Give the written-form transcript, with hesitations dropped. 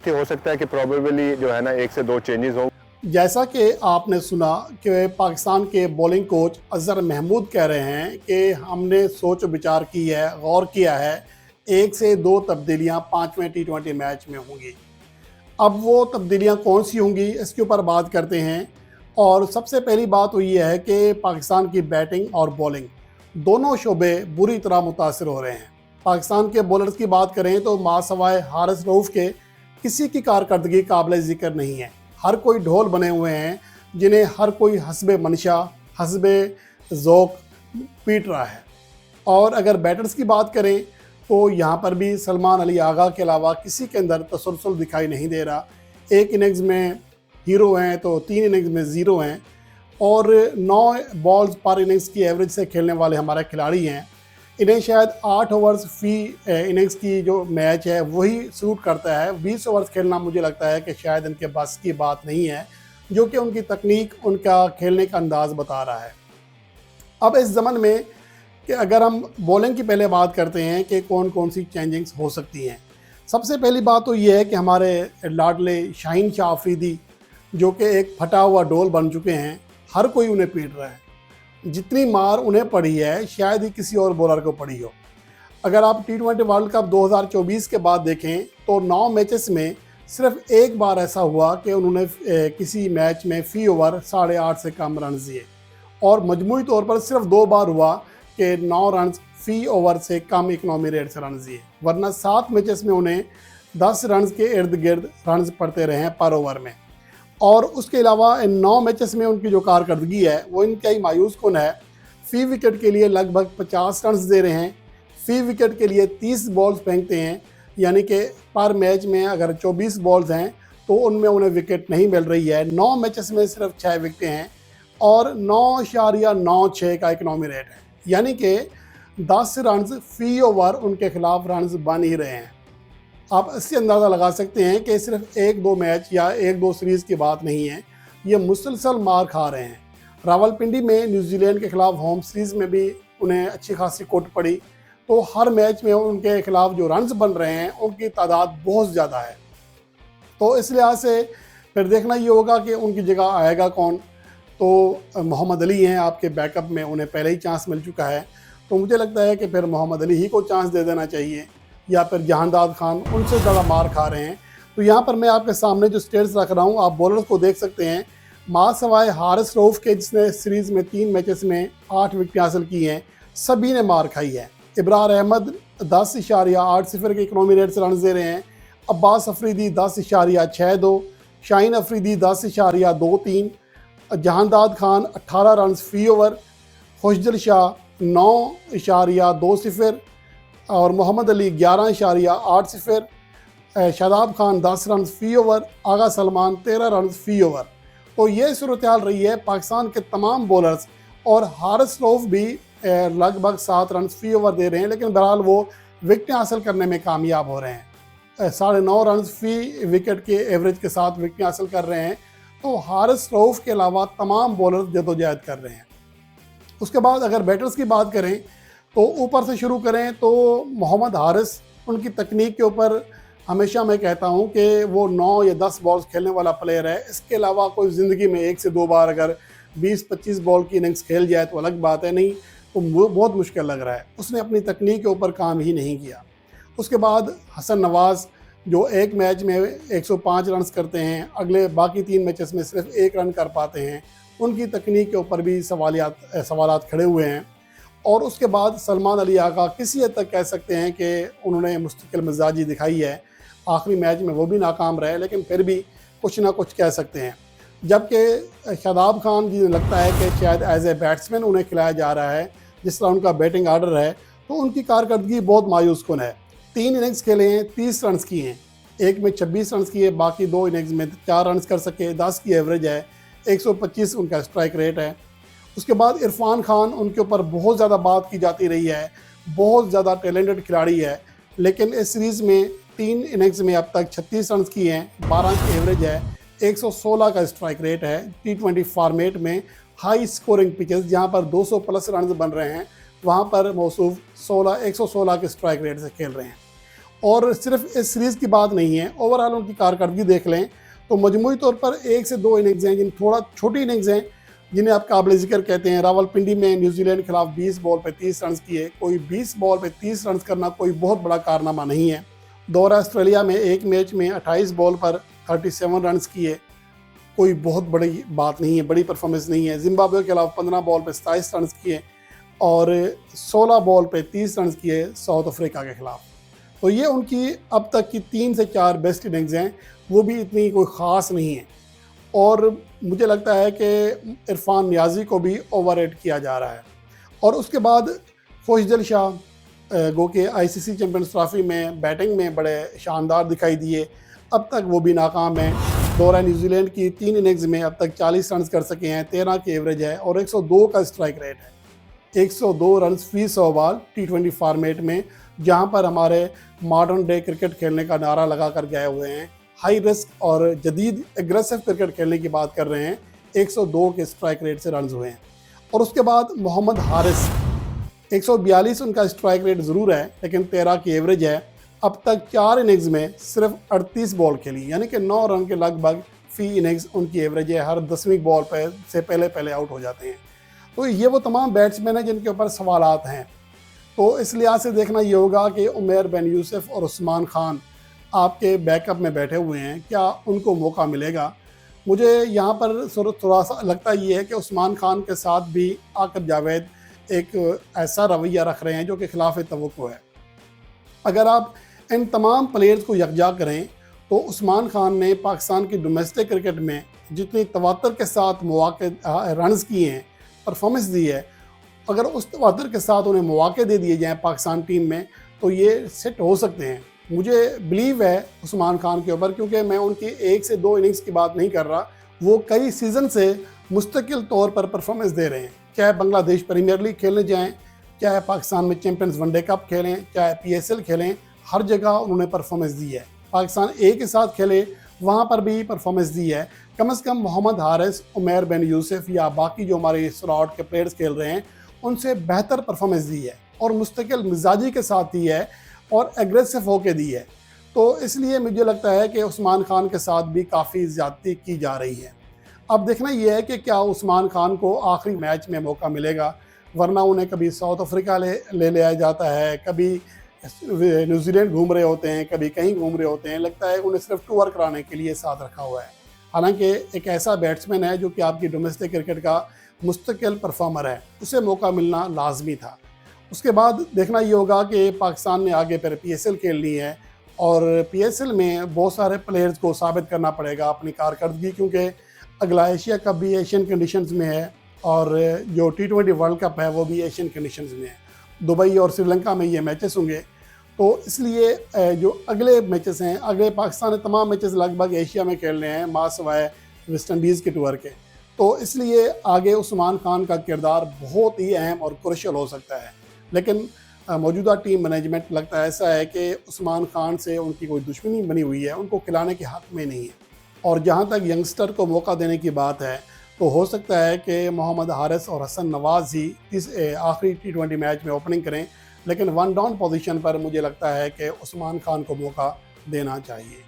हो सकता है कि प्रोबेबली जो है ना 1 से 2 चेंजेस हों। जैसा कि आपने सुना कि पाकिस्तान के बॉलिंग कोच अजहर महमूद कह रहे हैं कि हमने सोच विचार की है, गौर किया है, 1 से 2 तब्दीलियां 5वें टी20 मैच में होंगी। अब वो तब्दीलियां कौन सी होंगी इसके ऊपर बात करते हैं। और सबसे पहली बात तो ये है कि पाकिस्तान की बैटिंग और बॉलिंग दोनों शोबे बुरी तरह मुतासर हो रहे हैं। पाकिस्तान के बॉलर्स की बात करें तो मासवाए हारिस रऊफ के किसी की कारकर्दगी काबिल ज़िक्र नहीं है। हर कोई ढोल बने हुए हैं जिन्हें हर कोई हस्बे मंशा हस्बे ज़ौक़ पीट रहा है। और अगर बैटर्स की बात करें तो यहाँ पर भी सलमान अली आगा के अलावा किसी के अंदर तसलसल दिखाई नहीं दे रहा। एक इनिंग्स में हीरो हैं तो 3 इनिंग्स में ज़ीरो हैं और 9 बॉल्स पर इनिंग्स की एवरेज से खेलने वाले हमारे खिलाड़ी हैं। इन्हें शायद 8 ओवर्स फी इनिंग्स की जो मैच है वही सूट करता है। 20 ओवर्स खेलना मुझे लगता है कि शायद इनके बस की बात नहीं है, जो कि उनकी तकनीक, उनका खेलने का अंदाज़ बता रहा है। अब इस ज़मन में कि अगर हम बॉलिंग की पहले बात करते हैं कि कौन कौन सी चेंजिंग्स हो सकती हैं। सबसे पहली बात तो ये है कि हमारे लाडले शाहीन शाह अफरीदी जो कि एक फटा हुआ डोल बन चुके हैं, हर कोई उन्हें पीट रहा है। जितनी मार उन्हें पड़ी है शायद ही किसी और बॉलर को पड़ी हो। अगर आप टी20 वर्ल्ड कप 2024 के बाद देखें तो 9 मैचेस में सिर्फ एक बार ऐसा हुआ कि उन्होंने किसी मैच में फ़ी ओवर 8.5 से कम रन दिए और मजमूई तौर पर सिर्फ 2 बार हुआ कि 9 रन फ़ी ओवर से कम इकनॉमी रेट से रन दिए, वरना 7 मैचेस में उन्हें 10 रन के इर्द गिर्द रन पड़ते रहे हैं पर ओवर में। और उसके अलावा इन 9 मैचेस में उनकी जो कारकर्दगी है वो इंतहाई मायूस कुन है। फ़ी विकेट के लिए लगभग 50 रन दे रहे हैं, फ़ी विकेट के लिए 30 बॉल्स फेंकते हैं, यानी कि पर मैच में अगर 24 बॉल्स हैं तो उनमें उन्हें विकेट नहीं मिल रही है। 9 मैचेस में सिर्फ 6 विकेटें हैं और 9.96 का इकनॉमी रेट है, यानी कि 10 रन फ़ी ओवर उनके खिलाफ रन बन ही रहे हैं। आप इससे अंदाज़ा लगा सकते हैं कि सिर्फ 1-2 मैच या 1-2 सीरीज़ की बात नहीं है, ये मुसलसल मार खा रहे हैं। रावलपिंडी में न्यूजीलैंड के ख़िलाफ़ होम सीरीज़ में भी उन्हें अच्छी खासी कुट पड़ी, तो हर मैच में उनके खिलाफ़ जो रन्स बन रहे हैं उनकी तादाद बहुत ज़्यादा है। तो इस लिहाज से फिर देखना ये होगा कि उनकी जगह आएगा कौन। तो मोहम्मद अली हैं आपके बैकअप में, उन्हें पहले ही चांस मिल चुका है, तो मुझे लगता है कि फिर मोहम्मद अली ही को चांस दे देना चाहिए, या फिर जहांदाद खान उनसे ज़्यादा मार खा रहे हैं। तो यहाँ पर मैं आपके सामने जो स्टेट्स रख रहा हूँ, आप बॉलर्स को देख सकते हैं। मासवाए हारिस रऊफ के जिसने सीरीज़ में 3 मैचेस में 8 विकेट हासिल की हैं, सभी ने मार खाई है। इब्रार अहमद 10.80 के इकनॉमी रेट से रन दे रहे हैं। अब्बास अफरीदी 10.62, शाहीन अफरीदी 10.23, जहांदाद खान 18 रन फ़ी ओवर, खुशदिल शाह 9.20 और मोहम्मद अली 11.80, शादाब खान 10 रन फ़ी ओवर, आगा सलमान 13 रन फ़ी ओवर। तो ये सूरत हाल रही है पाकिस्तान के तमाम बॉलर्स, और हारिस रऊफ भी लगभग 7 रन फ़ी ओवर दे रहे हैं, लेकिन बहरहाल वो विकेटें हासिल करने में कामयाब हो रहे हैं। 9.5 रन फ़ी विकेट के एवरेज के साथ विकेटें हासिल कर रहे हैं। तो हारिस रऊफ के अलावा तमाम बॉलर जदोजहद कर रहे हैं। उसके बाद अगर बैटर्स की बात करें तो ऊपर से शुरू करें तो मोहम्मद हारिस, उनकी तकनीक के ऊपर हमेशा मैं कहता हूं कि वो 9 या 10 बॉल्स खेलने वाला प्लेयर है। इसके अलावा कोई ज़िंदगी में 1 से 2 बार अगर 20-25 बॉल की इनिंग्स खेल जाए तो अलग बात है, नहीं तो बहुत मुश्किल लग रहा है। उसने अपनी तकनीक के ऊपर काम ही नहीं किया। उसके बाद हसन नवाज़ जो एक मैच में 105 रन करते हैं, अगले बाकी 3 मैचेस में सिर्फ 1 रन कर पाते हैं, उनकी तकनीक के ऊपर भी सवालात खड़े हुए हैं। और उसके बाद सलमान अली आगा किसी हद तक कह सकते हैं कि उन्होंने मुस्तकिल मिजाजी दिखाई है। आखिरी मैच में वो भी नाकाम रहे, लेकिन फिर भी कुछ ना कुछ कह सकते हैं। जबकि शादाब खान जी लगता है कि शायद एज ए बैट्समैन उन्हें खिलाया जा रहा है, जिस तरह उनका बैटिंग आर्डर है, तो उनकी कारकर्दगी बहुत मायूस कुन है। 3 इनिंग्स खेले हैं, 30 रन किए हैं, एक में 26 रन किए, बाकी 2 इनिंग्स में 4 रन कर सके, 10 की एवरेज है, 125 उनका स्ट्राइक रेट है। उसके बाद इरफान खान, उनके ऊपर बहुत ज़्यादा बात की जाती रही है, बहुत ज़्यादा टैलेंटेड खिलाड़ी है, लेकिन इस सीरीज़ में 3 इनिंग्स में अब तक 36 रन किए हैं, 12 की एवरेज है, 116 का स्ट्राइक रेट है। टी20 फॉर्मेट में हाई स्कोरिंग पिचेस जहां पर 200 प्लस रन बन रहे हैं, वहां पर मौसूफ 116 के स्ट्राइक रेट से खेल रहे हैं। और सिर्फ इस सीरीज़ की बात नहीं है, ओवरऑल उनकी कारकर्दगी देख लें तो मजमूई तौर पर 1 से 2 इनिंग्स हैं जिन थोड़ा छोटी इनिंग्स हैं जिन्हें आप काबिल ज़िक्र कहते हैं। रावलपिंडी में न्यूजीलैंड के खिलाफ 20 बॉल पे 30 रन किए। कोई 20 बॉल पे 30 रन करना कोई बहुत बड़ा कारनामा नहीं है। दौरा ऑस्ट्रेलिया में एक मैच में 28 बॉल पर 37 रन किए, कोई बहुत बड़ी बात नहीं है, बड़ी परफॉर्मेंस नहीं है। जिम्बाब्वे के खिलाफ 15 बॉल पे 27 रन किए और 16 बॉल पे 30 रन किए साउथ अफ्रीका के खिलाफ। तो ये उनकी अब तक की 3 से 4 बेस्ट इनिंग्स हैं, वो भी इतनी कोई ख़ास नहीं है। और मुझे लगता है कि इरफान नियाज़ी को भी ओवररेट किया जा रहा है। और उसके बाद खुशदिल शाह गो के आईसीसी चैम्पियंस ट्रॉफी में बैटिंग में बड़े शानदार दिखाई दिए, अब तक वो भी नाकाम है। दौरा न्यूजीलैंड की 3 इनिंग्स में अब तक 40 रन कर सके हैं, 13 की एवरेज है और 102 का स्ट्राइक रेट है। 102 रन फी 100 बॉल T20 फॉर्मेट में, जहां पर हमारे मॉडर्न डे क्रिकेट खेलने का नारा लगा कर गए हुए हैं, हाई रिस्क और जदीद एग्रेसिव क्रिकेट खेलने की बात कर रहे हैं, 102 के स्ट्राइक रेट से रन हुए हैं। और उसके बाद मोहम्मद हारिस 142 उनका स्ट्राइक रेट ज़रूर है लेकिन 13 की एवरेज है। अब तक 4 इनिंग्स में सिर्फ 38 बॉल खेली, यानी कि 9 रन के लगभग फी इनिंग्स उनकी एवरेज है। हर 10वीं बॉल पर से पहले आउट हो जाते हैं। तो ये वो तमाम बैट्समैन हैं जिनके ऊपर सवालात हैं। तो इस लिहाज से देखना ये होगा कि उमैर बिन यूसुफ और उस्मान खान आपके बैकअप में बैठे हुए हैं, क्या उनको मौका मिलेगा। मुझे यहाँ पर थोड़ा सा लगता ये है कि उस्मान खान के साथ भी आकिब जावेद एक ऐसा रवैया रख रहे हैं जो कि खिलाफ तवक्को है। अगर आप इन तमाम प्लेयर्स को यकजा करें तो उस्मान खान ने पाकिस्तान की डोमेस्टिक क्रिकेट में जितनी तवातर के साथ मौके रन्स किए हैं, परफॉर्मेंस दी है, अगर उस तवातर के साथ उन्हें मौके दे दिए जाएँ पाकिस्तान टीम में तो ये सेट हो सकते हैं। मुझे बिलीव है उस्मान खान के ऊपर, क्योंकि मैं उनकी 1 से 2 इनिंग्स की बात नहीं कर रहा, वो कई सीज़न से मुस्तकिल तौर पर परफॉर्मेंस दे रहे हैं। चाहे बांग्लादेश प्रीमियर लीग खेलने जाएँ, चाहे पाकिस्तान में चैंपियंस वनडे कप खेलें, चाहे PSL खेलें, हर जगह उन्होंने परफॉर्मेंस दी है। पाकिस्तान ए के साथ खेले, वहाँ पर भी परफॉर्मेंस दी है। कम से कम मोहम्मद हारिस, उमैर बिन यूसुफ या बाकी जो हमारे स्लॉट के प्लेयर्स खेल रहे हैं उनसे बेहतर परफॉर्मेंस दी है और मुस्तकिल मिजाजी के साथ दी है और एग्रेसिव होके दी है। तो इसलिए मुझे लगता है कि उस्मान खान के साथ भी काफ़ी ज़्यादती की जा रही है। अब देखना यह है कि क्या उस्मान खान को आखिरी मैच में मौका मिलेगा, वरना उन्हें कभी साउथ अफ्रीका ले लिया जाता है, कभी न्यूजीलैंड घूम रहे होते हैं, कभी कहीं घूम रहे होते हैं। लगता है उन्हें सिर्फ टूर कराने के लिए साथ रखा हुआ है। हालांकि एक ऐसा बैट्समैन है जो कि आपकी डोमेस्टिक क्रिकेट का मुस्तकिल परफॉर्मर है, उसे मौका मिलना लाजमी था। उसके बाद देखना ये होगा कि पाकिस्तान ने आगे फिर PSL खेलनी है और PSL में बहुत सारे प्लेयर्स को साबित करना पड़ेगा अपनी कारकर्दगी, क्योंकि अगला एशिया कप भी एशियन कंडीशंस में है और जो T20 वर्ल्ड कप है वो भी एशियन कंडीशंस में है। दुबई और श्रीलंका में ये मैचेस होंगे, तो इसलिए जो अगले मैचेस हैं, अगले पाकिस्तान ने तमाम मैचेस लगभग एशिया में खेल रहे हैं मां सवाए वेस्ट इंडीज़ के टूर के। तो इसलिए आगे उस्मान खान का किरदार बहुत ही अहम और क्रूशियल हो सकता है। लेकिन मौजूदा टीम मैनेजमेंट लगता है ऐसा है कि उस्मान खान से उनकी कोई दुश्मनी बनी हुई है, उनको खिलाने के हक़ में नहीं है। और जहाँ तक यंगस्टर को मौका देने की बात है तो हो सकता है कि मोहम्मद हारिस और हसन नवाज़ ही इस आखिरी T20 मैच में ओपनिंग करें, लेकिन वन डाउन पोजीशन पर मुझे लगता है कि उस्मान खान को मौका देना चाहिए।